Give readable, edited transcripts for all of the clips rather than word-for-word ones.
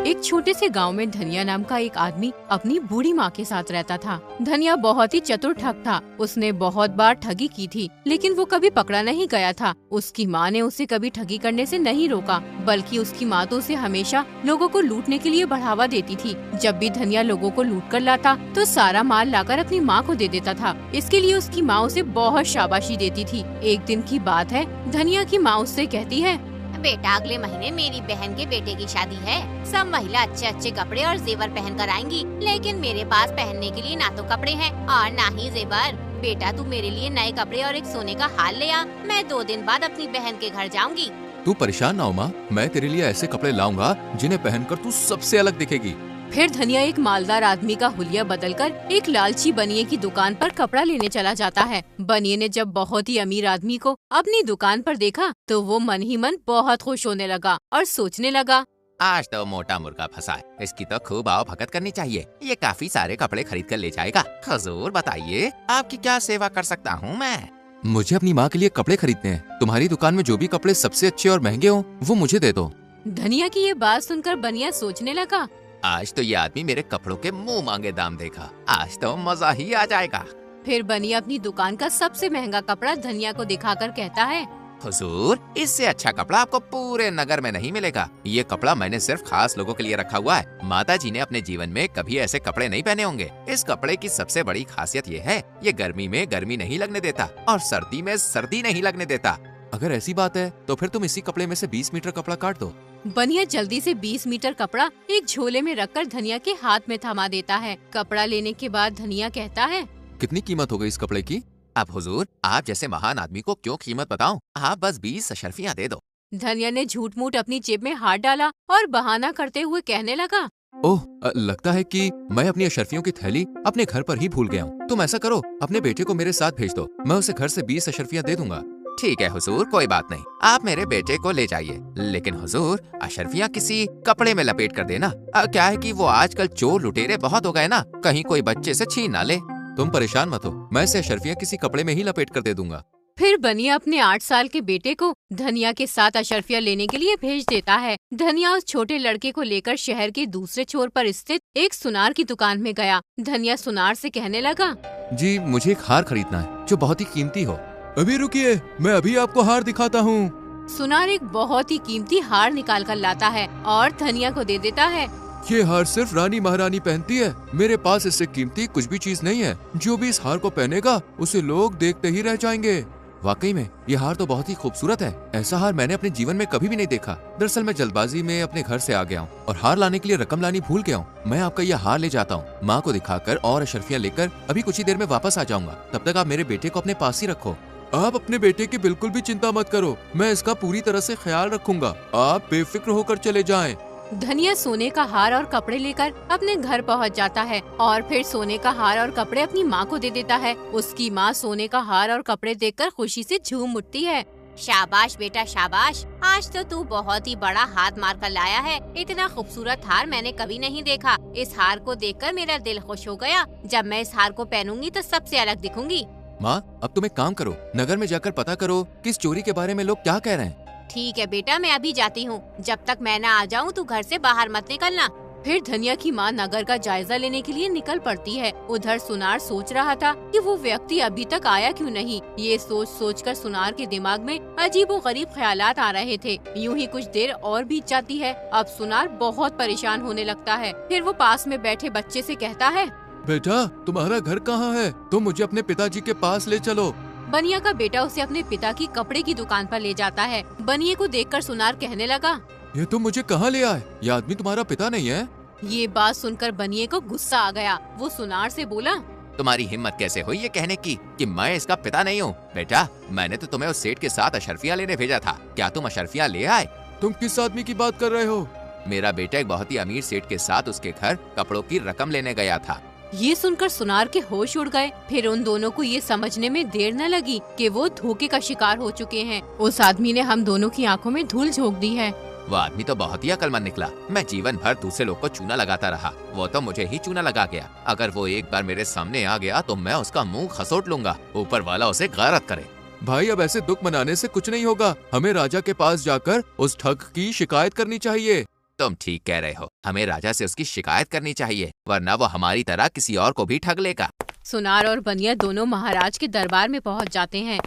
एक छोटे से गांव में धनिया नाम का एक आदमी अपनी बूढ़ी माँ के साथ रहता था। धनिया बहुत ही चतुर ठग था। उसने बहुत बार ठगी की थी, लेकिन वो कभी पकड़ा नहीं गया था। उसकी माँ ने उसे कभी ठगी करने से नहीं रोका, बल्कि उसकी माँ तो उसे हमेशा लोगों को लूटने के लिए बढ़ावा देती थी। जब भी धनिया लोगों को लूट कर लाता तो सारा माल लाकर अपनी माँ को दे देता था। इसके लिए उसकी माँ उसे बहुत शाबाशी देती थी। एक दिन की बात है, धनिया की माँ उससे कहती है, बेटा, अगले महीने मेरी बहन के बेटे की शादी है। सब महिला अच्छे अच्छे कपड़े और जेवर पहन कर आएंगी, लेकिन मेरे पास पहनने के लिए ना तो कपड़े हैं और ना ही जेवर। बेटा, तू मेरे लिए नए कपड़े और एक सोने का हार ले आ। मैं 2 दिन बाद अपनी बहन के घर जाऊंगी। तू परेशान ना हो माँ, मैं तेरे लिए ऐसे कपड़े लाऊंगा जिन्हें पहनकर तू सबसे अलग दिखेगी। फिर धनिया एक मालदार आदमी का हुलिया बदलकर एक लालची बनिए की दुकान पर कपड़ा लेने चला जाता है। बनिए ने जब बहुत ही अमीर आदमी को अपनी दुकान पर देखा तो वो मन ही मन बहुत खुश होने लगा और सोचने लगा, आज तो मोटा मुर्गा फंसा है, इसकी तो खूब आओ भगत करनी चाहिए। ये काफी सारे कपड़े खरीद कर ले जाएगा। हुजूर बताइए, आपकी क्या सेवा कर सकता हूँ मैं? मुझे अपनी माँ के लिए कपड़े खरीदने हैं। तुम्हारी दुकान में जो भी कपड़े सबसे अच्छे और महंगे हो वो मुझे दे दो। धनिया की ये बात सुनकर बनिया सोचने लगा, आज तो ये आदमी मेरे कपड़ों के मुंह मांगे दाम देगा। आज तो मजा ही आ जाएगा। फिर बनिया अपनी दुकान का सबसे महंगा कपड़ा धनिया को दिखाकर कहता है, हुजूर, इससे अच्छा कपड़ा आपको पूरे नगर में नहीं मिलेगा। ये कपड़ा मैंने सिर्फ खास लोगों के लिए रखा हुआ है। माता जी ने अपने जीवन में कभी ऐसे कपड़े नहीं पहने होंगे। इस कपड़े की सबसे बड़ी खासियत ये है, ये गर्मी में गर्मी नहीं लगने देता और सर्दी में सर्दी नहीं लगने देता। अगर ऐसी बात है तो फिर तुम इसी कपड़े में से 20 मीटर कपड़ा काट दो। बनिया जल्दी से 20 मीटर कपड़ा एक झोले में रखकर धनिया के हाथ में थमा देता है। कपड़ा लेने के बाद धनिया कहता है, कितनी कीमत हो गई इस कपड़े की? अब हुजूर, आप जैसे महान आदमी को क्यों कीमत बताऊं? आप बस 20 अशर्फियाँ दे दो। धनिया ने झूठ मूठ अपनी जेब में हाथ डाला और बहाना करते हुए कहने लगा, ओह, लगता है कि मैं अपनी अशर्फियों की थैली अपने घर पर ही भूल गया हूँ। तुम ऐसा करो, अपने बेटे को मेरे साथ भेज दो, मैं उसे घर से 20 अशर्फियाँ दे दूंगा। ठीक है हुजूर, कोई बात नहीं, आप मेरे बेटे को ले जाइए। लेकिन हुजूर, अशर्फियाँ किसी कपड़े में लपेट कर देना। क्या है कि वो आजकल चोर लुटेरे बहुत हो गए ना, कहीं कोई बच्चे से छीन ना ले। तुम परेशान मत हो, मैं इसे अशर्फियाँ किसी कपड़े में ही लपेट कर दे दूंगा। फिर बनिया अपने 8 साल के बेटे को धनिया के साथ अशर्फिया लेने के लिए भेज देता है। धनिया उस छोटे लड़के को लेकर शहर के दूसरे छोर पर स्थित एक सुनार की दुकान में गया। धनिया सुनार से कहने लगा, जी, मुझे एक हार खरीदना है जो बहुत ही कीमती हो। अभी रुकिए, मैं अभी आपको हार दिखाता हूँ। सुनार एक बहुत ही कीमती हार निकाल कर लाता है और धनिया को दे देता है। ये हार सिर्फ रानी महारानी पहनती है, मेरे पास इससे कीमती कुछ भी चीज नहीं है। जो भी इस हार को पहनेगा उसे लोग देखते ही रह जाएंगे। वाकई में ये हार तो बहुत ही खूबसूरत है। ऐसा हार मैंने अपने जीवन में कभी भी नहीं देखा। दरअसल मैं जल्दबाजी में अपने घर से आ गया हूँ और हार लाने के लिए रकम लानी भूल गया हूँ। मैं आपका यह हार ले जाता हूँ, माँ को दिखाकर और अशर्फियाँ लेकर अभी कुछ ही देर में वापस आ जाऊंगा। तब तक आप मेरे बेटे को अपने पास ही रखो। आप अपने बेटे की बिल्कुल भी चिंता मत करो, मैं इसका पूरी तरह से ख्याल रखूंगा। आप बेफिक्र होकर चले जाएं। धनिया सोने का हार और कपड़े लेकर अपने घर पहुंच जाता है और फिर सोने का हार और कपड़े अपनी माँ को दे देता है। उसकी माँ सोने का हार और कपड़े देखकर खुशी से झूम उठती है। शाबाश बेटा शाबाश, आज तो तू बहुत ही बड़ा हाथ मार कर लाया है। इतना खूबसूरत हार मैंने कभी नहीं देखा। इस हार को देखकर मेरा दिल खुश हो गया। जब मैं इस हार को पहनूंगी तो सबसे अलग दिखूंगी। माँ, अब तुम एक काम करो, नगर में जाकर पता करो कि इस चोरी के बारे में लोग क्या कह रहे हैं। ठीक है बेटा, मैं अभी जाती हूँ। जब तक मैं ना आ जाऊँ तू घर से बाहर मत निकलना। फिर धनिया की माँ नगर का जायजा लेने के लिए निकल पड़ती है। उधर सुनार सोच रहा था कि वो व्यक्ति अभी तक आया क्यों नहीं। ये सोच कर सुनार के दिमाग में अजीबोगरीब ख्यालात आ रहे थे। यूं ही कुछ देर और बीत जाती है। अब सुनार बहुत परेशान होने लगता है। फिर वो पास में बैठे बच्चे से कहता है, बेटा, तुम्हारा घर कहाँ है? तुम मुझे अपने पिताजी के पास ले चलो। बनिया का बेटा उसे अपने पिता की कपड़े की दुकान पर ले जाता है। बनिए को देखकर सुनार कहने लगा, ये तुम मुझे कहाँ ले आए? ये आदमी तुम्हारा पिता नहीं है। ये बात सुनकर बनिए को गुस्सा आ गया। वो सुनार से बोला, तुम्हारी हिम्मत कैसे हुई ये कहने की कि मैं इसका पिता नहीं हूँ? बेटा, मैंने तो तुम्हें उस सेठ के साथ अशर्फियाँ लेने भेजा था। क्या तुम अशर्फियाँ ले आए? तुम किस आदमी की बात कर रहे हो? मेरा बेटा एक बहुत ही अमीर सेठ के साथ उसके घर कपड़ों की रकम लेने गया था। ये सुनकर सुनार के होश उड़ गए। फिर उन दोनों को ये समझने में देर न लगी कि वो धोखे का शिकार हो चुके हैं। उस आदमी ने हम दोनों की आंखों में धूल झोंक दी है। वो आदमी तो बहुत ही अक्लमंद निकला। मैं जीवन भर दूसरे लोग को चूना लगाता रहा, वो तो मुझे ही चूना लगा गया। अगर वो एक बार मेरे सामने आ गया तो मैं उसका मुंह खसोट लूंगा। ऊपर वाला उसे गारत करे। भाई, अब ऐसे दुख मनाने से कुछ नहीं होगा। हमें राजा के पास जाकर उस ठग की शिकायत करनी चाहिए। तुम ठीक कह रहे हो। हमें राजा से उसकी शिकायत करनी चाहिए, वरना वो हमारी तरह किसी और को भी ठग लेगा। सुनार और बनिया दोनों महाराज के दरबार में पहुंच जाते हैं।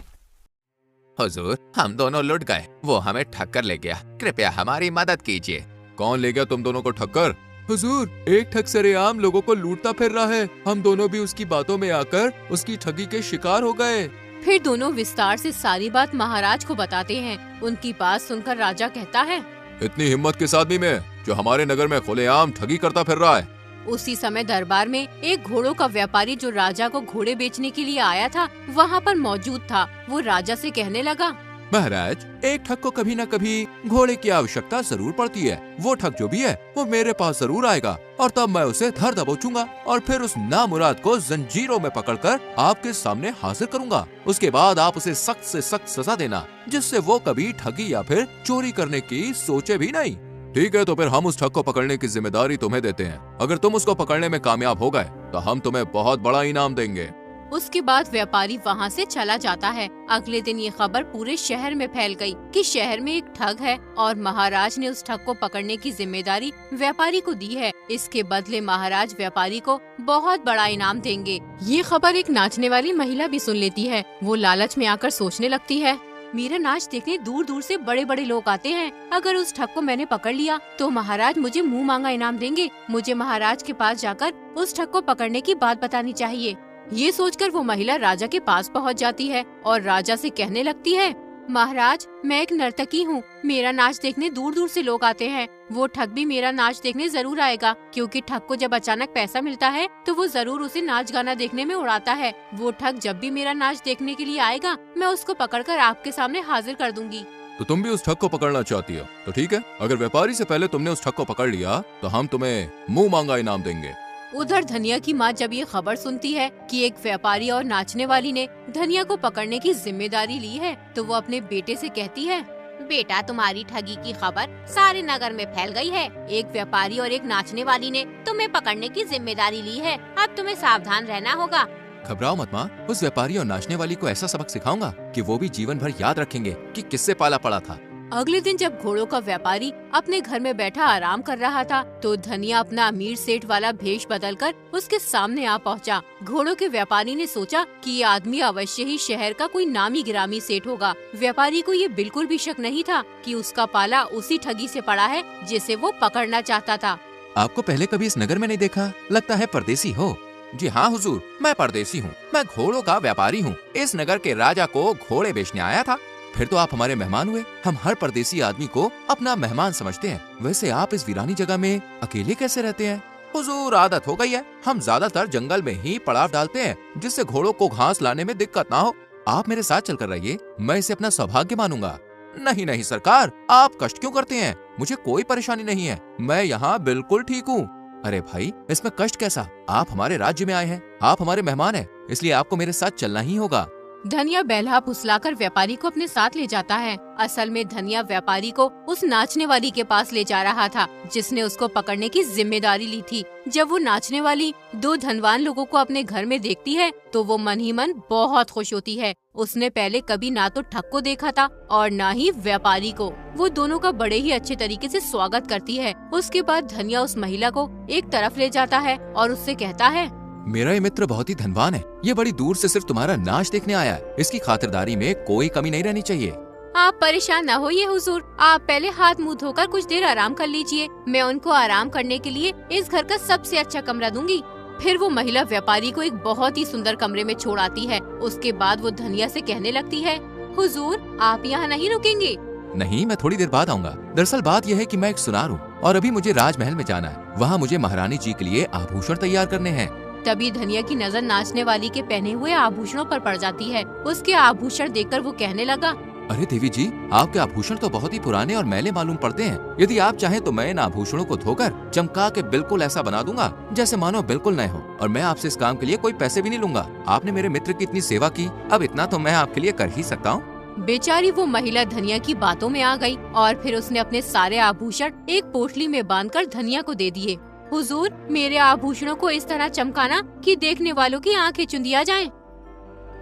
हुजूर, हम दोनों लुट गए, वो हमें ठग कर ले गया, कृपया हमारी मदद कीजिए। कौन ले गया तुम दोनों को ठक्कर? हुजूर, एक ठग सरेआम लोगों को लूटता फिर रहा है। हम दोनों भी उसकी बातों में आकर उसकी ठगी के शिकार हो गए। फिर दोनों विस्तार से सारी बात महाराज को बताते हैं। उनकी बात सुनकर राजा कहता है, इतनी हिम्मत किस आदमी में जो हमारे नगर में खुलेआम ठगी करता फिर रहा है? उसी समय दरबार में एक घोड़ों का व्यापारी जो राजा को घोड़े बेचने के लिए आया था वहाँ पर मौजूद था। वो राजा से कहने लगा, महाराज, एक ठग को कभी न कभी घोड़े की आवश्यकता जरूर पड़ती है। वो ठग जो भी है वो मेरे पास जरूर आएगा और तब मैं उसे धर दबोचूंगा और फिर उस नामुराद को जंजीरों में पकड़कर आपके सामने हाजिर करूंगा। उसके बाद आप उसे सख्त से सख्त सजा देना, जिससे वो कभी ठगी या फिर चोरी करने की सोचे भी नहीं। ठीक है, तो फिर हम उस ठग को पकड़ने की जिम्मेदारी तुम्हें देते हैं। अगर तुम उसको पकड़ने में कामयाब हो गए तो हम तुम्हें बहुत बड़ा इनाम देंगे। उसके बाद व्यापारी वहाँ से चला जाता है। अगले दिन ये खबर पूरे शहर में फैल गई कि शहर में एक ठग है और महाराज ने उस ठग को पकड़ने की जिम्मेदारी व्यापारी को दी है। इसके बदले महाराज व्यापारी को बहुत बड़ा इनाम देंगे। ये खबर एक नाचने वाली महिला भी सुन लेती है। वो लालच में आकर सोचने लगती है, मेरा नाच देखने दूर दूर से बड़े बड़े लोग आते हैं। अगर उस ठग को मैंने पकड़ लिया तो महाराज मुझे मुंह मांगा इनाम देंगे। मुझे महाराज के पास जाकर उस ठग को पकड़ने की बात बतानी चाहिए। ये सोचकर वो महिला राजा के पास पहुंच जाती है और राजा से कहने लगती है, महाराज, मैं एक नर्तकी हूँ। मेरा नाच देखने दूर दूर से लोग आते हैं। वो ठग भी मेरा नाच देखने जरूर आएगा, क्योंकि ठग को जब अचानक पैसा मिलता है तो वो जरूर उसे नाच गाना देखने में उड़ाता है। वो ठग जब भी मेरा नाच देखने के लिए आएगा मैं उसको पकड़कर आपके सामने हाजिर कर दूंगी। तो तुम भी उस ठग को पकड़ना चाहती हो? तो ठीक है, अगर व्यापारी से पहले तुमने उस ठग को पकड़ लिया तो हम तुम्हें मुंह मांगा इनाम देंगे। उधर धनिया की माँ जब ये खबर सुनती है कि एक व्यापारी और नाचने वाली ने धनिया को पकड़ने की जिम्मेदारी ली है तो वो अपने बेटे से कहती है, बेटा, तुम्हारी ठगी की खबर सारे नगर में फैल गई है। एक व्यापारी और एक नाचने वाली ने तुम्हें पकड़ने की जिम्मेदारी ली है। अब तुम्हें सावधान रहना होगा। घबराओ मत माँ, उस व्यापारी और नाचने वाली को ऐसा सबक सिखाऊंगा कि वो भी जीवन भर याद रखेंगे कि किससे पाला पड़ा था। अगले दिन जब घोड़ों का व्यापारी अपने घर में बैठा आराम कर रहा था तो धनिया अपना अमीर सेठ वाला भेष बदलकर उसके सामने आ पहुंचा। घोड़ों के व्यापारी ने सोचा कि ये आदमी अवश्य ही शहर का कोई नामी गिरामी सेठ होगा। व्यापारी को ये बिल्कुल भी शक नहीं था कि उसका पाला उसी ठगी से पड़ा है जिसे वो पकड़ना चाहता था। आपको पहले कभी इस नगर में नहीं देखा, लगता है परदेसी हो। जी हाँ हुजूर, मैं परदेसी हूँ। मैं घोड़ों का व्यापारी हूँ। इस नगर के राजा को घोड़े बेचने आया था। फिर तो आप हमारे मेहमान हुए। हम हर परदेसी आदमी को अपना मेहमान समझते हैं। वैसे आप इस वीरानी जगह में अकेले कैसे रहते हैं? हुजूर, आदत हो गई है। हम ज्यादातर जंगल में ही पड़ाव डालते हैं जिससे घोड़ों को घास लाने में दिक्कत ना हो। आप मेरे साथ चलकर रहिए, मैं इसे अपना सौभाग्य मानूंगा। नहीं नहीं सरकार, आप कष्ट क्यों करते हैं? मुझे कोई परेशानी नहीं है, मैं यहाँ बिल्कुल ठीक हूँ। अरे भाई, इसमें कष्ट कैसा? आप हमारे राज्य में आए हैं, आप हमारे मेहमान हैं, इसलिए आपको मेरे साथ चलना ही होगा। धनिया बहला फुसलाकर व्यापारी को अपने साथ ले जाता है। असल में धनिया व्यापारी को उस नाचने वाली के पास ले जा रहा था जिसने उसको पकड़ने की जिम्मेदारी ली थी। जब वो नाचने वाली दो धनवान लोगों को अपने घर में देखती है तो वो मन ही मन बहुत खुश होती है। उसने पहले कभी ना तो ठग को देखा था और ना ही व्यापारी को। वो दोनों का बड़े ही अच्छे तरीके से स्वागत करती है। उसके बाद धनिया उस महिला को एक तरफ ले जाता है और उससे कहता है, मेरा ये मित्र बहुत ही धनवान है। ये बड़ी दूर से सिर्फ तुम्हारा नाच देखने आया है। इसकी खातिरदारी में कोई कमी नहीं रहनी चाहिए। आप परेशान न होइए हुजूर, आप पहले हाथ मुंह धोकर कुछ देर आराम कर लीजिए। मैं उनको आराम करने के लिए इस घर का सबसे अच्छा कमरा दूंगी। फिर वो महिला व्यापारी को एक बहुत ही सुंदर कमरे में छोड़ आती है। उसके बाद वो धनिया से कहने लगती है, हुजूर, आप यहाँ नहीं रुकेंगे? नहीं, मैं थोड़ी देर बाद आऊंगा। दरअसल बात यह है कि मैं एक सुनार हूँ और अभी मुझे राजमहल में जाना है। वहाँ मुझे महारानी जी के लिए आभूषण तैयार करने हैं। तभी धनिया की नजर नाचने वाली के पहने हुए आभूषणों पर पड़ जाती है। उसके आभूषण देखकर वो कहने लगा, अरे देवी जी, आपके आभूषण तो बहुत ही पुराने और मैले मालूम पड़ते हैं। यदि आप चाहें तो मैं इन आभूषणों को धोकर चमका के बिल्कुल ऐसा बना दूंगा जैसे मानो बिल्कुल नए हो। और मैं आपसे इस काम के लिए कोई पैसे भी नहीं लूंगा। आपने मेरे मित्र की इतनी सेवा की, अब इतना तो मैं आपके लिए कर ही सकता हूँ। बेचारी वो महिला धनिया की बातों में आ गई और फिर उसने अपने सारे आभूषण एक पोटली में बांधकर धनिया को दे दिए। हुजूर, मेरे आभूषणों को इस तरह चमकाना कि देखने वालों की आंखें चुंदिया जाएं।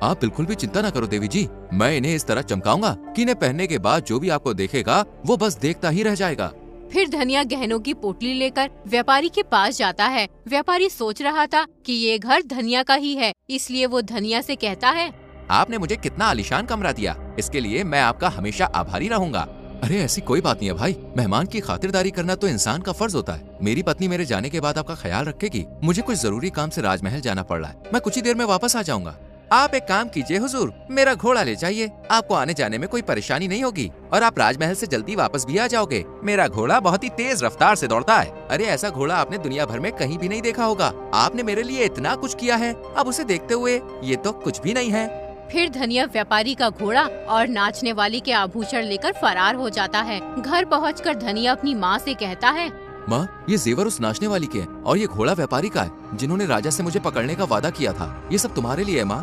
आप बिल्कुल भी चिंता न करो देवी जी, मैं इन्हें इस तरह चमकाऊंगा कि इन्हें पहनने के बाद जो भी आपको देखेगा वो बस देखता ही रह जाएगा। फिर धनिया गहनों की पोटली लेकर व्यापारी के पास जाता है। व्यापारी सोच रहा था कि ये घर धनिया का ही है, इसलिए वो धनिया से कहता है, आपने मुझे कितना आलीशान कमरा दिया, इसके लिए मैं आपका हमेशा आभारी रहूंगा। अरे ऐसी कोई बात नहीं है भाई, मेहमान की खातिरदारी करना तो इंसान का फर्ज होता है। मेरी पत्नी मेरे जाने के बाद आपका ख्याल रखेगी। मुझे कुछ जरूरी काम से राजमहल जाना पड़ रहा है, मैं कुछ ही देर में वापस आ जाऊंगा। आप एक काम कीजिए हुजूर, मेरा घोड़ा ले जाइए, आपको आने जाने में कोई परेशानी नहीं होगी और आप राजमहल से जल्दी वापस भी आ जाओगे। मेरा घोड़ा बहुत ही तेज रफ्तार से दौड़ता है। अरे ऐसा घोड़ा आपने दुनिया भर में कहीं भी नहीं देखा होगा। आपने मेरे लिए इतना कुछ किया है, अब उसे देखते हुए ये तो कुछ भी नहीं है। फिर धनिया व्यापारी का घोड़ा और नाचने वाली के आभूषण लेकर फरार हो जाता है। घर पहुंचकर धनिया अपनी माँ से कहता है, माँ, ये जेवर उस नाचने वाली के हैं और ये घोड़ा व्यापारी का है, जिन्होंने राजा से मुझे पकड़ने का वादा किया था। ये सब तुम्हारे लिए है माँ।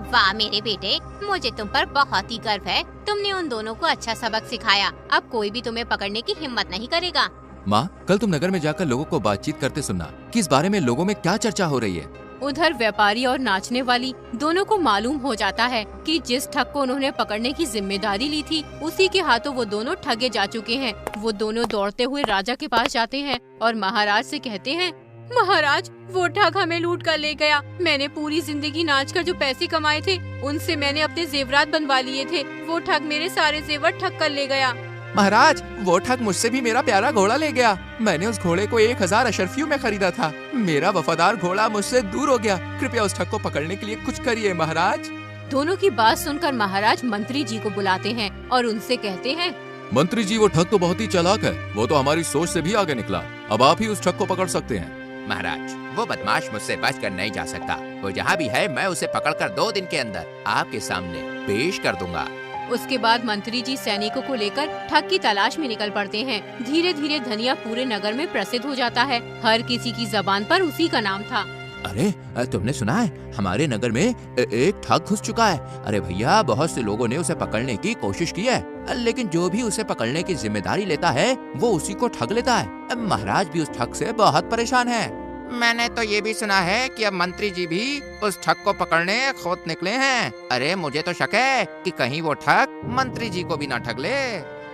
वाह मेरे बेटे, मुझे तुम पर बहुत ही गर्व है। तुमने उन दोनों को अच्छा सबक सिखाया। अब कोई भी तुम्हें पकड़ने की हिम्मत नहीं करेगा। माँ, कल तुम नगर में जाकर लोगों को बातचीत करते सुनना कि इस बारे में लोगों में क्या चर्चा हो रही है। उधर व्यापारी और नाचने वाली दोनों को मालूम हो जाता है कि जिस ठग को उन्होंने पकड़ने की जिम्मेदारी ली थी, उसी के हाथों वो दोनों ठगे जा चुके हैं। वो दोनों दौड़ते हुए राजा के पास जाते हैं और महाराज से कहते हैं, महाराज, वो ठग हमें लूट कर ले गया। मैंने पूरी जिंदगी नाच कर जो पैसे कमाए थे, उनसे मैंने अपने जेवरात बनवा लिए थे। वो ठग मेरे सारे जेवर ठग कर ले गया। महाराज, वो ठग मुझसे भी मेरा प्यारा घोड़ा ले गया। मैंने उस घोड़े को 1000 अशरफियों में खरीदा था। मेरा वफादार घोड़ा मुझसे दूर हो गया। कृपया उस ठग को पकड़ने के लिए कुछ करिए महाराज। दोनों की बात सुनकर महाराज मंत्री जी को बुलाते हैं और उनसे कहते हैं, मंत्री जी, वो ठग तो बहुत ही चालाक है। वो तो हमारी सोच से भी आगे निकला। अब आप ही उस ठग को पकड़ सकते हैं। महाराज, वो बदमाश मुझसे बचकर नहीं जा सकता। वो जहाँ भी है, मैं उसे पकड़कर 2 दिन के अंदर आपके सामने पेश कर दूंगा। उसके बाद मंत्री जी सैनिकों को लेकर ठग की तलाश में निकल पड़ते हैं। धीरे धीरे धनिया पूरे नगर में प्रसिद्ध हो जाता है। हर किसी की जबान पर उसी का नाम था। अरे तुमने सुना है, हमारे नगर में एक ठग घुस चुका है। अरे भैया, बहुत से लोगों ने उसे पकड़ने की कोशिश की है, लेकिन जो भी उसे पकड़ने की जिम्मेदारी लेता है, वो उसी को ठग लेता है। महाराज भी उस ठग से बहुत परेशान है। मैंने तो ये भी सुना है कि अब मंत्री जी भी उस ठग को पकड़ने खुद निकले हैं। अरे मुझे तो शक है कि कहीं वो ठग मंत्री जी को भी ना ठग ले।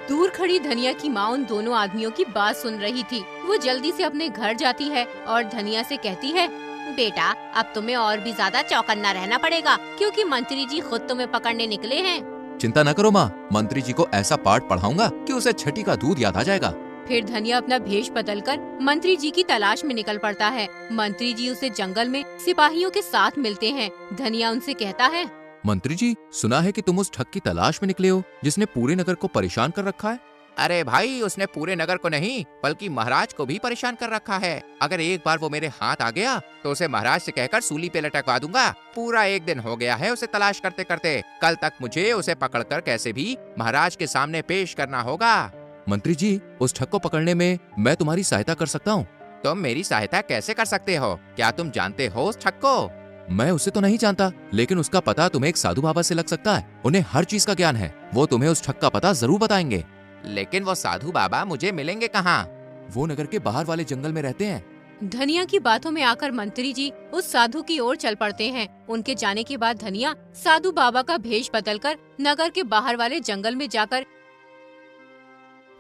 दूर खड़ी धनिया की माँ उन दोनों आदमियों की बात सुन रही थी। वो जल्दी से अपने घर जाती है और धनिया से कहती है, बेटा, अब तुम्हें और भी ज्यादा चौकन्ना रहना पड़ेगा, क्योंकि मंत्री जी खुद तुम्हें पकड़ने निकले हैं। चिंता न करो माँ, मंत्री जी को ऐसा पाठ पढ़ाऊंगा कि उसे छठी का दूध याद आ जाएगा। फिर धनिया अपना भेष बदलकर मंत्री जी की तलाश में निकल पड़ता है। मंत्री जी उसे जंगल में सिपाहियों के साथ मिलते हैं। धनिया उनसे कहता है, मंत्री जी, सुना है कि तुम उस ठग की तलाश में निकले हो जिसने पूरे नगर को परेशान कर रखा है। अरे भाई, उसने पूरे नगर को नहीं बल्कि महाराज को भी परेशान कर रखा है। अगर एक बार वो मेरे हाथ आ गया तो उसे महाराज से कहकर सूली पे लटकवा दूंगा। पूरा 1 दिन हो गया है उसे तलाश करते करते। कल तक मुझे उसे पकड़कर कैसे भी महाराज के सामने पेश करना होगा। मंत्री जी, उस ठग को पकड़ने में मैं तुम्हारी सहायता कर सकता हूँ। तुम मेरी सहायता कैसे कर सकते हो? क्या तुम जानते हो उस ठग को? मैं उसे तो नहीं जानता, लेकिन उसका पता तुम्हें एक साधु बाबा से लग सकता है। उन्हें हर चीज का ज्ञान है। वो तुम्हें उस ठग का पता जरूर बताएंगे। लेकिन वो साधु बाबा मुझे मिलेंगे कहाँ? वो नगर के बाहर वाले जंगल में रहते हैं। धनिया की बातों में आकर मंत्री जी उस साधु की ओर चल पड़ते हैं। उनके जाने के बाद धनिया साधु बाबा का भेष बदलकर नगर के बाहर वाले जंगल में जाकर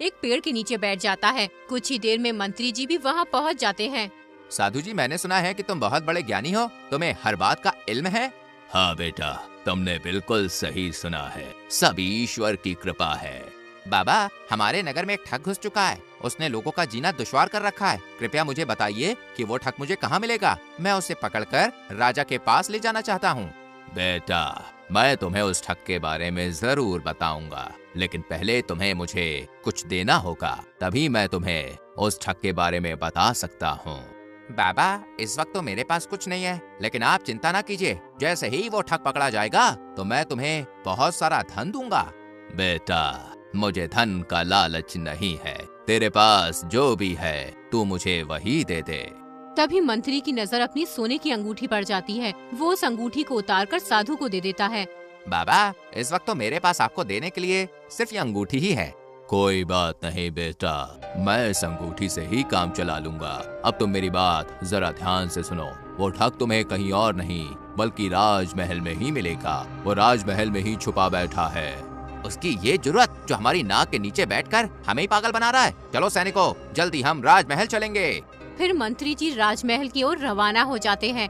एक पेड़ के नीचे बैठ जाता है। कुछ ही देर में मंत्री जी भी वहाँ पहुँच जाते हैं। साधु जी, मैंने सुना है कि तुम बहुत बड़े ज्ञानी हो, तुम्हें हर बात का इल्म है। हाँ बेटा, तुमने बिल्कुल सही सुना है। सब ईश्वर की कृपा है। बाबा, हमारे नगर में एक ठग घुस चुका है। उसने लोगों का जीना दुश्वार कर रखा है। कृपया मुझे बताइए कि वो ठग मुझे कहाँ मिलेगा। मैं उसे पकड़कर राजा के पास ले जाना चाहता हूँ। बेटा, मैं तुम्हें उस ठग के बारे में जरूर बताऊंगा, लेकिन पहले तुम्हें मुझे कुछ देना होगा, तभी मैं तुम्हें उस ठग के बारे में बता सकता हूँ। बाबा, इस वक्त तो मेरे पास कुछ नहीं है, लेकिन आप चिंता ना कीजिए। जैसे ही वो ठग पकड़ा जाएगा तो मैं तुम्हें बहुत सारा धन दूंगा। बेटा, मुझे धन का लालच नहीं है। तेरे पास जो भी है तू मुझे वही दे दे। तभी मंत्री की नजर अपनी सोने की अंगूठी पर जाती है। वो उस अंगूठी को उतारकर साधु को दे देता है। बाबा, इस वक्त तो मेरे पास आपको देने के लिए सिर्फ ये अंगूठी ही है। कोई बात नहीं बेटा, मैं इस अंगूठी से ही काम चला लूंगा। अब तुम मेरी बात जरा ध्यान से सुनो। वो ठग तुम्हें कहीं और नहीं बल्कि राजमहल में ही मिलेगा। वो राजमहल में ही छुपा बैठा है। उसकी ये जुर्रत जो हमारी नाक के नीचे बैठकर हमें ही पागल बना रहा है। चलो सैनिकों, जल्दी हम राजमहल चलेंगे। फिर मंत्री जी राजमहल की ओर रवाना हो जाते हैं।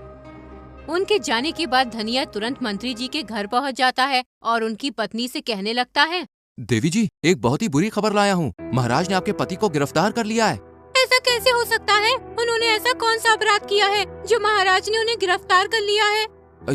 उनके जाने के बाद धनिया तुरंत मंत्री जी के घर पहुंच जाता है और उनकी पत्नी से कहने लगता है, देवी जी, एक बहुत ही बुरी खबर लाया हूँ। महाराज ने आपके पति को गिरफ्तार कर लिया है। ऐसा कैसे हो सकता है? उन्होंने ऐसा कौन सा अपराध किया है जो महाराज ने उन्हें गिरफ्तार कर लिया है?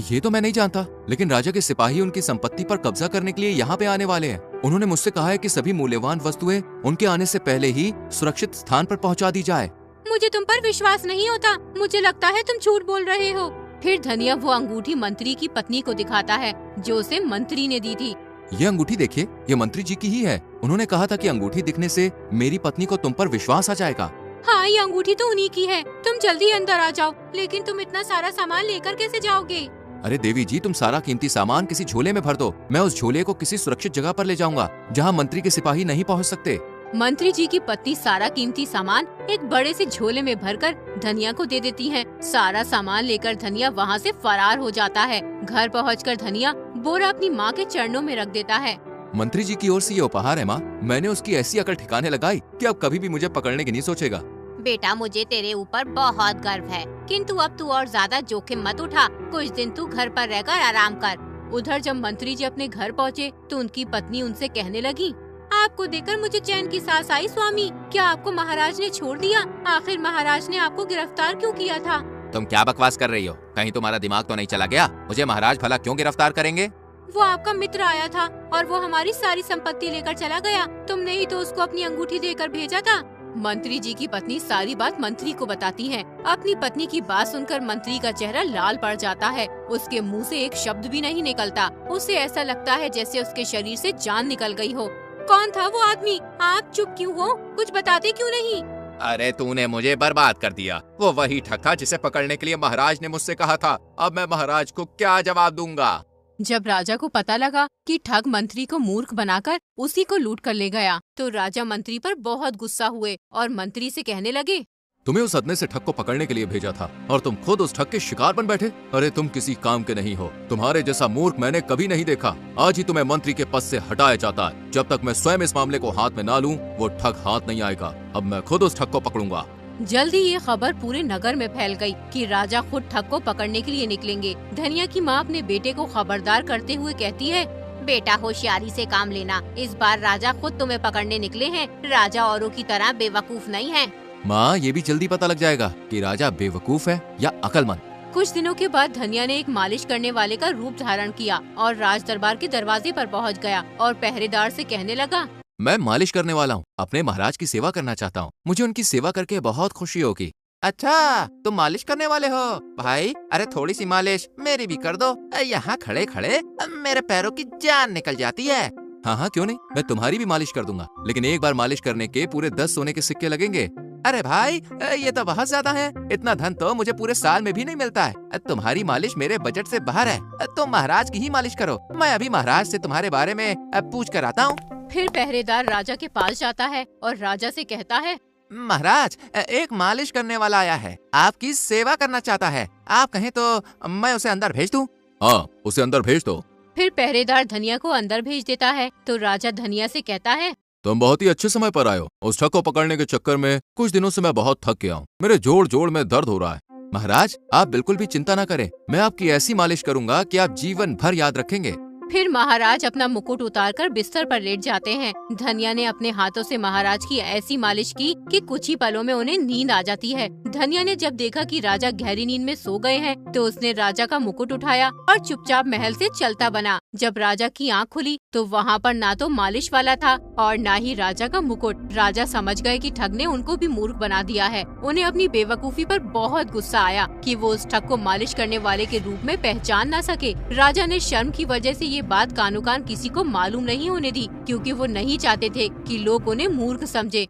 ये तो मैं नहीं जानता, लेकिन राजा के सिपाही उनकी संपत्ति पर कब्जा करने के लिए यहाँ पे आने वाले हैं। उन्होंने मुझसे कहा है कि सभी मूल्यवान वस्तुएं उनके आने से पहले ही सुरक्षित स्थान पर पहुँचा दी जाए। मुझे तुम पर विश्वास नहीं होता। मुझे लगता है तुम झूठ बोल रहे हो। फिर धनिया वो अंगूठी मंत्री की पत्नी को दिखाता है जो उसे मंत्री ने दी थी। ये अंगूठी देखिए, ये मंत्री जी की ही है। उन्होंने कहा था कि अंगूठी दिखने से मेरी पत्नी को तुम पर विश्वास आ जाएगा। हाँ, ये अंगूठी तो उन्हीं की है। तुम जल्दी अंदर आ जाओ। लेकिन तुम इतना सारा सामान लेकर कैसे जाओगे? अरे देवी जी, तुम सारा कीमती सामान किसी झोले में भर दो। मैं उस झोले को किसी सुरक्षित जगह पर ले जाऊंगा जहाँ मंत्री के सिपाही नहीं पहुँच सकते। मंत्री जी की पत्नी सारा कीमती सामान एक बड़े से झोले में भरकर धनिया को दे देती है। सारा सामान लेकर धनिया वहाँ से फरार हो जाता है। घर पहुंचकर धनिया बोरा अपनी माँ के चरणों में रख देता है। मंत्री जी की ओर से ये उपहार है माँ। मैंने उसकी ऐसी अकल ठिकाने लगाई कि अब कभी भी मुझे पकड़ने की नहीं सोचेगा। बेटा, मुझे तेरे ऊपर बहुत गर्व है, किंतु अब तू और ज्यादा जोखिम मत उठा। कुछ दिन तू घर पर रहकर आराम कर। उधर जब मंत्री जी अपने घर पहुँचे तो उनकी पत्नी उनसे कहने लगी, आपको देखकर मुझे चैन की सांस आई स्वामी। क्या आपको महाराज ने छोड़ दिया? आखिर महाराज ने आपको गिरफ्तार क्यों किया था? तुम क्या बकवास कर रही हो? कहीं तुम्हारा दिमाग तो नहीं चला गया? मुझे महाराज भला क्यों गिरफ्तार करेंगे? वो आपका मित्र आया था और वो हमारी सारी संपत्ति लेकर चला गया। तुमने ही तो उसको अपनी अंगूठी देकर भेजा था। मंत्री जी की पत्नी सारी बात मंत्री को बताती है। अपनी पत्नी की बात सुनकर मंत्री का चेहरा लाल पड़ जाता है। उसके मुंह से एक शब्द भी नहीं निकलता। उसे ऐसा लगता है जैसे उसके शरीर से जान निकल गई हो। कौन था वो आदमी? आप चुप क्यों हो? कुछ बताते क्यों नहीं? अरे तूने मुझे बर्बाद कर दिया। वो वही ठग था जिसे पकड़ने के लिए महाराज ने मुझसे कहा था। अब मैं महाराज को क्या जवाब दूंगा? जब राजा को पता लगा कि ठग मंत्री को मूर्ख बनाकर उसी को लूट कर ले गया, तो राजा मंत्री पर बहुत गुस्सा हुए और मंत्री से कहने लगे, तुम्हें उस अदने से ठग को पकड़ने के लिए भेजा था और तुम खुद उस ठग के शिकार बन बैठे। अरे तुम किसी काम के नहीं हो। तुम्हारे जैसा मूर्ख मैंने कभी नहीं देखा। आज ही तुम्हें मंत्री के पद से हटाया जाता है। जब तक मैं स्वयं इस मामले को हाथ में ना लूं, वो ठग हाथ नहीं आएगा। अब मैं खुद उस ठग को पकड़ूंगा। जल्दी ये खबर पूरे नगर में फैल गई कि राजा खुद ठग को पकड़ने के लिए निकलेंगे। धनिया की माँ अपने बेटे को खबरदार करते हुए कहती है, बेटा, होशियारी से काम लेना। इस बार राजा खुद तुम्हें पकड़ने निकले हैं। राजा औरों की तरह बेवकूफ नहीं है। माँ, ये भी जल्दी पता लग जाएगा कि राजा बेवकूफ है या अकलमंद। कुछ दिनों के बाद धनिया ने एक मालिश करने वाले का रूप धारण किया और राज दरबार के दरवाजे पर पहुंच गया और पहरेदार से कहने लगा, मैं मालिश करने वाला हूँ। अपने महाराज की सेवा करना चाहता हूँ। मुझे उनकी सेवा करके बहुत खुशी होगी। अच्छा, तुम मालिश करने वाले हो भाई? अरे थोड़ी सी मालिश मेरी भी कर दो। यहाँ खड़े खड़े मेरे पैरों की जान निकल जाती है। हाँ हाँ, क्यों नहीं, मैं तुम्हारी भी मालिश कर दूंगा, लेकिन एक बार मालिश करने के पूरे 10 सोने के सिक्के लगेंगे। अरे भाई, ये तो बहुत ज्यादा है। इतना धन तो मुझे पूरे साल में भी नहीं मिलता है। तुम्हारी मालिश मेरे बजट से बाहर है। तुम महाराज की ही मालिश करो। मैं अभी महाराज से तुम्हारे बारे में पूछ कर आता हूँ। फिर पहरेदार राजा के पास जाता है और राजा से कहता है, महाराज, एक मालिश करने वाला आया है, आपकी सेवा करना चाहता है। आप कहें तो मैं उसे अंदर भेज दूं? हाँ, उसे अंदर भेज दो। फिर पहरेदार धनिया को अंदर भेज देता है तो राजा धनिया से कहता है, तुम बहुत ही अच्छे समय पर आए हो। उस ठग को पकड़ने के चक्कर में कुछ दिनों से मैं बहुत थक गया हूँ। मेरे जोड़ जोड़ में दर्द हो रहा है। महाराज, आप बिल्कुल भी चिंता न करें। मैं आपकी ऐसी मालिश करूंगा कि आप जीवन भर याद रखेंगे। फिर महाराज अपना मुकुट उतारकर बिस्तर पर लेट जाते हैं। धनिया ने अपने हाथों से महाराज की ऐसी मालिश की कि कुछ ही पलों में उन्हें नींद आ जाती है। धनिया ने जब देखा कि राजा गहरी नींद में सो गए हैं, तो उसने राजा का मुकुट उठाया और चुपचाप महल से चलता बना। जब राजा की आंख खुली तो वहाँ पर ना तो मालिश वाला था और ना ही राजा का मुकुट। राजा समझ गए कि ठग ने उनको भी मूर्ख बना दिया है। उन्हें अपनी बेवकूफी पर बहुत गुस्सा आया कि वो उस ठग को मालिश करने वाले के रूप में पहचान न सके। राजा ने शर्म की वजह से ये बात कानो कान किसी को मालूम नहीं होने दी, क्योंकि वो नहीं चाहते थे कि लोग उन्हें मूर्ख समझे।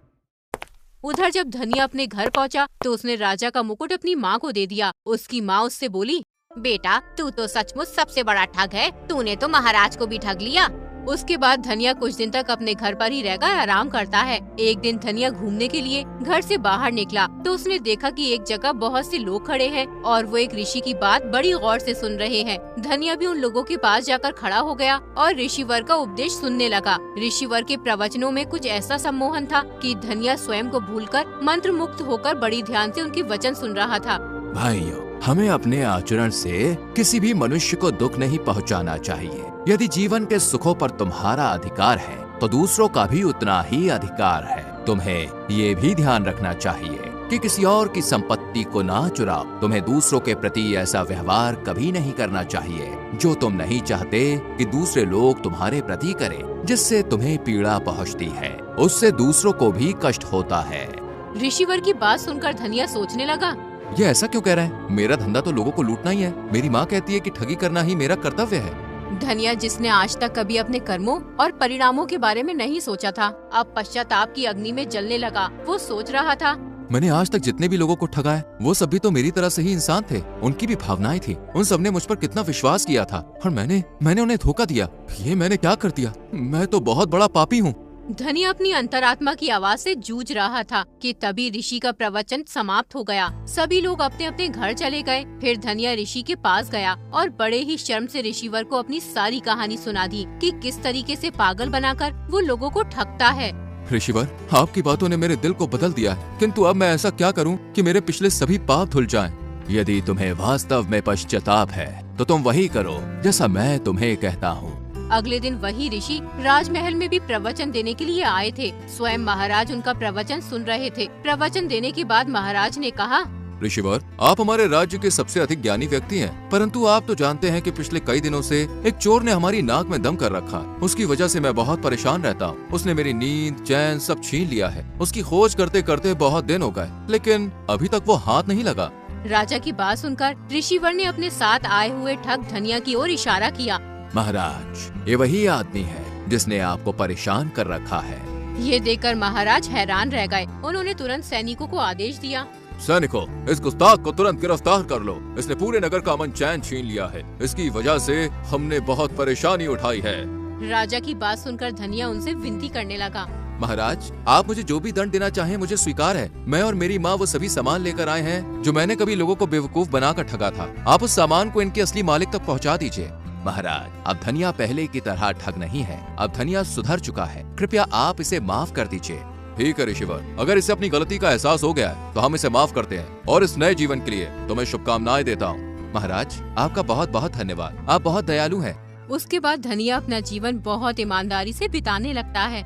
उधर जब धनिया अपने घर पहुंचा तो उसने राजा का मुकुट अपनी माँ को दे दिया। उसकी माँ उससे बोली, बेटा, तू तो सचमुच सबसे बड़ा ठग है। तूने तो महाराज को भी ठग लिया। उसके बाद धनिया कुछ दिन तक अपने घर पर ही रहकर आराम करता है। एक दिन धनिया घूमने के लिए घर से बाहर निकला तो उसने देखा कि एक जगह बहुत से लोग खड़े हैं और वो एक ऋषि की बात बड़ी गौर से सुन रहे हैं। धनिया भी उन लोगों के पास जाकर खड़ा हो गया और ऋषिवर का उपदेश सुनने लगा। ऋषिवर के प्रवचनों में कुछ ऐसा सम्मोहन था कि धनिया स्वयं को भूलकर मंत्र मुक्त होकर बड़ी ध्यान से उनके वचन सुन रहा था। भाइयों, हमें अपने आचरण से किसी भी मनुष्य को दुख नहीं पहुंचाना चाहिए। यदि जीवन के सुखों पर तुम्हारा अधिकार है तो दूसरों का भी उतना ही अधिकार है। तुम्हें ये भी ध्यान रखना चाहिए कि किसी और की संपत्ति को ना चुराओ। तुम्हें दूसरों के प्रति ऐसा व्यवहार कभी नहीं करना चाहिए जो तुम नहीं चाहते कि दूसरे लोग तुम्हारे प्रति करें, जिससे तुम्हें पीड़ा पहुंचती है, उससे दूसरों को भी कष्ट होता है। ऋषिवर की बात सुनकर धनिया सोचने लगा, ये ऐसा क्यों कह रहा है? मेरा धंधा तो लोगों को लूटना ही है। मेरी माँ कहती है कि ठगी करना ही मेरा कर्तव्य है। धनिया, जिसने आज तक कभी अपने कर्मों और परिणामों के बारे में नहीं सोचा था, अब पश्चाताप की अग्नि में जलने लगा। वो सोच रहा था, मैंने आज तक जितने भी लोगों को ठगा है वो सभी तो मेरी तरह से ही इंसान थे। उनकी भी भावनाएं थी। उन सबने मुझ पर कितना विश्वास किया था और मैंने उन्हें धोखा दिया। ये मैंने क्या कर दिया? मैं तो बहुत बड़ा पापी हूँ। धनिया अपनी अंतरात्मा की आवाज से जूझ रहा था कि तभी ऋषि का प्रवचन समाप्त हो गया। सभी लोग अपने अपने घर चले गए। फिर धनिया ऋषि के पास गया और बड़े ही शर्म से ऋषिवर को अपनी सारी कहानी सुना दी कि किस तरीके से पागल बनाकर वो लोगों को ठगता है। ऋषिवर, आपकी बातों ने मेरे दिल को बदल दिया है, किंतु अब मैं ऐसा क्या करूं कि मेरे पिछले सभी पाप धुल जाएं? यदि तुम्हें वास्तव में पश्चाताप है तो तुम वही करो जैसा मैं तुम्हें कहता हूँ। अगले दिन वही ऋषि राजमहल में भी प्रवचन देने के लिए आए थे। स्वयं महाराज उनका प्रवचन सुन रहे थे। प्रवचन देने के बाद महाराज ने कहा, ऋषिवर, आप हमारे राज्य के सबसे अधिक ज्ञानी व्यक्ति हैं, परंतु आप तो जानते हैं कि पिछले कई दिनों से एक चोर ने हमारी नाक में दम कर रखा। उसकी वजह से मैं बहुत परेशान रहता हूँ। उसने मेरी नींद, चैन सब छीन लिया है। उसकी खोज करते करते बहुत दिन हो गए, लेकिन अभी तक वो हाथ नहीं लगा। राजा की बात सुनकर ऋषिवर ने अपने साथ आए हुए ठग धनिया की ओर इशारा किया। महाराज, ये वही आदमी है जिसने आपको परेशान कर रखा है। ये देखकर महाराज हैरान रह गए। उन्होंने तुरंत सैनिकों को आदेश दिया, सैनिकों, इस गुस्ताख को तुरंत गिरफ्तार कर लो। इसने पूरे नगर का अमन चैन छीन लिया है। इसकी वजह से हमने बहुत परेशानी उठाई है। राजा की बात सुनकर धनिया उनसे विनती करने लगा, महाराज, आप मुझे जो भी दंड देना चाहें मुझे स्वीकार है। मैं और मेरी माँ वो सभी सामान लेकर आए हैं जो मैंने कभी लोगों को बेवकूफ बनाकर ठगा था। आप उस सामान को इनके असली मालिक तक पहुँचा दीजिए। महाराज, अब धनिया पहले की तरह ठग नहीं है। अब धनिया सुधर चुका है। कृपया आप इसे माफ कर दीजिए। ठीक है ऋषिवर, अगर इसे अपनी गलती का एहसास हो गया है तो हम इसे माफ करते हैं और इस नए जीवन के लिए तुम्हें शुभकामनाएं देता हूँ। महाराज, आपका बहुत बहुत धन्यवाद। आप बहुत दयालु हैं। उसके बाद धनिया अपना जीवन बहुत ईमानदारी से बिताने लगता है।